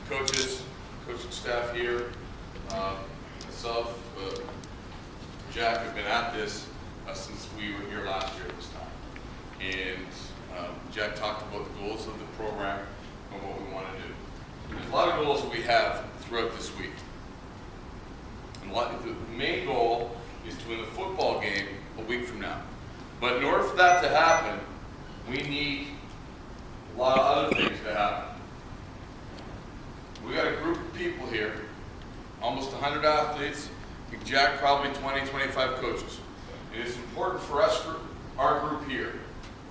coaches, coaching staff here, myself, Jack have been at this since we were here last year this time. And Jack talked about the goals of the program and what we want to do. There's a lot of goals that we have throughout this week. And the main goal is to win the football game a week from now. But in order for that to happen, we need a lot of other things to happen. We got a group of people here, almost 100 athletes, and Jack probably 20, 25 coaches. And it's important for us, for our group here,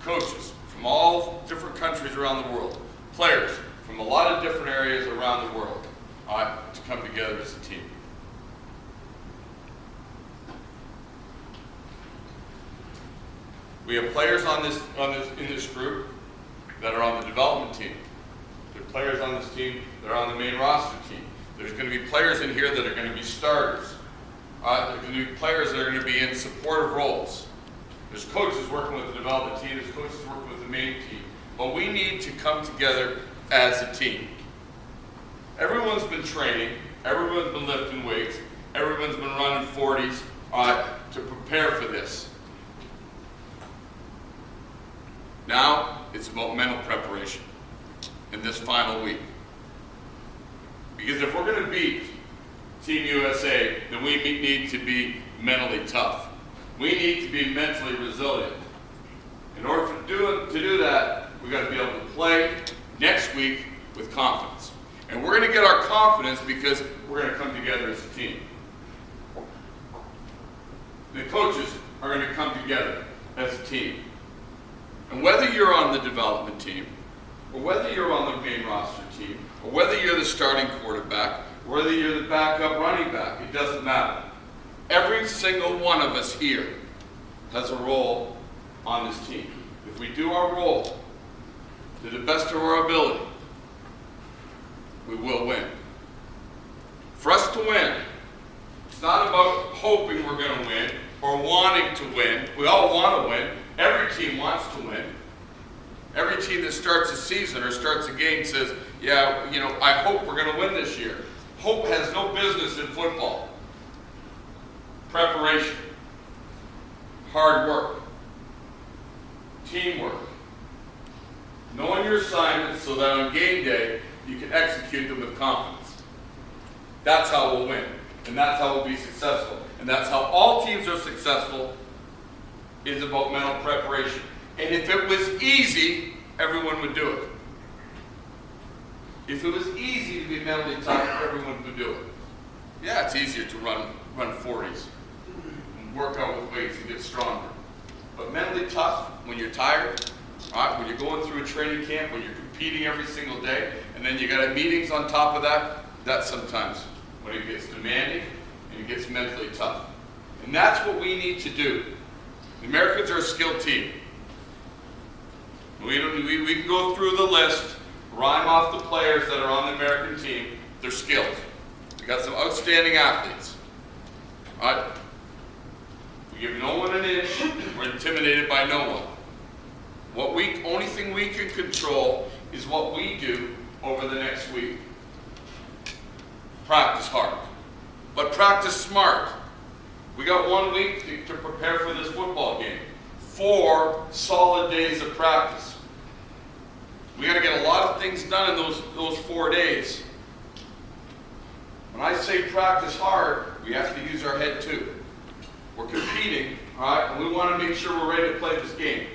coaches from all different countries around the world, players from a lot of different areas around the world, to come together as a team. We have players in this group that are on the development team. There are players on this team that are on the main roster team. There's going to be players in here that are going to be starters. There's going to be players that are going to be in supportive roles. There's coaches working with the development team. There's coaches working with the main team. But we need to come together as a team. Everyone's been training. Everyone's been lifting weights. Everyone's been running 40s to prepare for this. Now, it's about mental preparation in this final week. Because if we're going to beat Team USA, then we need to be mentally tough. We need to be mentally resilient. In order to do that, we've got to be able to play next week with confidence. And we're going to get our confidence because we're going to come together as a team. The coaches are going to come together as a team. And whether you're on the development team, or whether you're on the main roster team, or whether you're the starting quarterback, or whether you're the backup running back, it doesn't matter. Every single one of us here has a role on this team. If we do our role to the best of our ability, we will win. For us to win, it's not about hoping we're going to win or wanting to win. We all want to win. Every team wants to win. Every team that starts a season or starts a game says, yeah, I hope we're going to win this year. Hope has no business in football. Preparation, hard work, teamwork, knowing your assignments so that on game day you can execute them with confidence. That's how we'll win, and that's how we'll be successful, and that's how all teams are successful, is about mental preparation. And if it was easy, everyone would do it. If it was easy to be mentally tough, everyone would do it. Yeah, it's easier to run 40s and work out with weights and get stronger. But mentally tough, when you're tired, when you're going through a training camp, when you're competing every single day, and then you got meetings on top of that, that's sometimes when it gets demanding and it gets mentally tough. And that's what we need to do. The Americans are a skilled team. We can go through the list, rhyme off the players that are on the American team. They're skilled. We got some outstanding athletes. All right? We give no one an inch. We're intimidated by no one. Only thing we can control is what we do over the next week. Practice hard, but practice smart. We got 1 week to prepare for this football game. 4 solid days of practice. We got to get a lot of things done in those 4 days. When I say practice hard, we have to use our head too. We're competing, all right, and we want to make sure we're ready to play this game.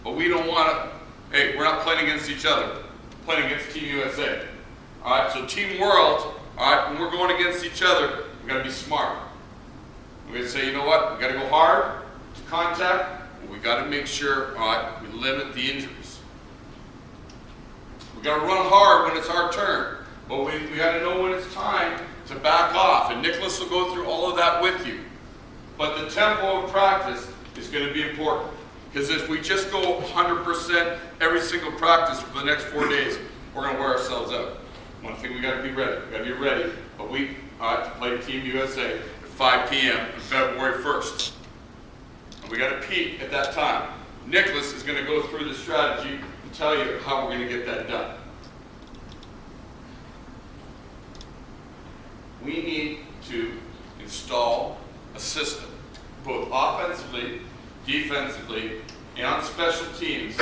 But we don't want to, hey, we're not playing against each other. We're playing against Team USA. All right, so Team World, all right, when we're going against each other, we got to be smart. We're going to say, you know what, we got to go hard to contact, but we got to make sure, all right, we limit the injuries. We got to run hard when it's our turn, but we got to know when it's time to back off, and Nicholas will go through all of that with you. But the tempo of practice is going to be important, because if we just go 100% every single practice for the next 4 days, we're going to wear ourselves out. One thing we got to be ready. We got to be ready a week to play Team USA. 5 p.m. on February 1st. And we got to peak at that time. Nicholas is going to go through the strategy and tell you how we're going to get that done. we need to install a system, both offensively, defensively, and on special teams,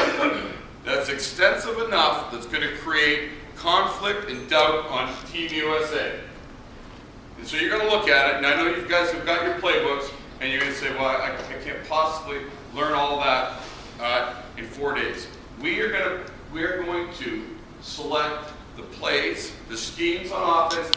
that's extensive enough that's going to create conflict and doubt on Team USA. And so you're going to look at it, and I know you guys have got your playbooks, and you're going to say, well, I can't possibly learn all that in 4 days. We are going to select the plays, the schemes on offense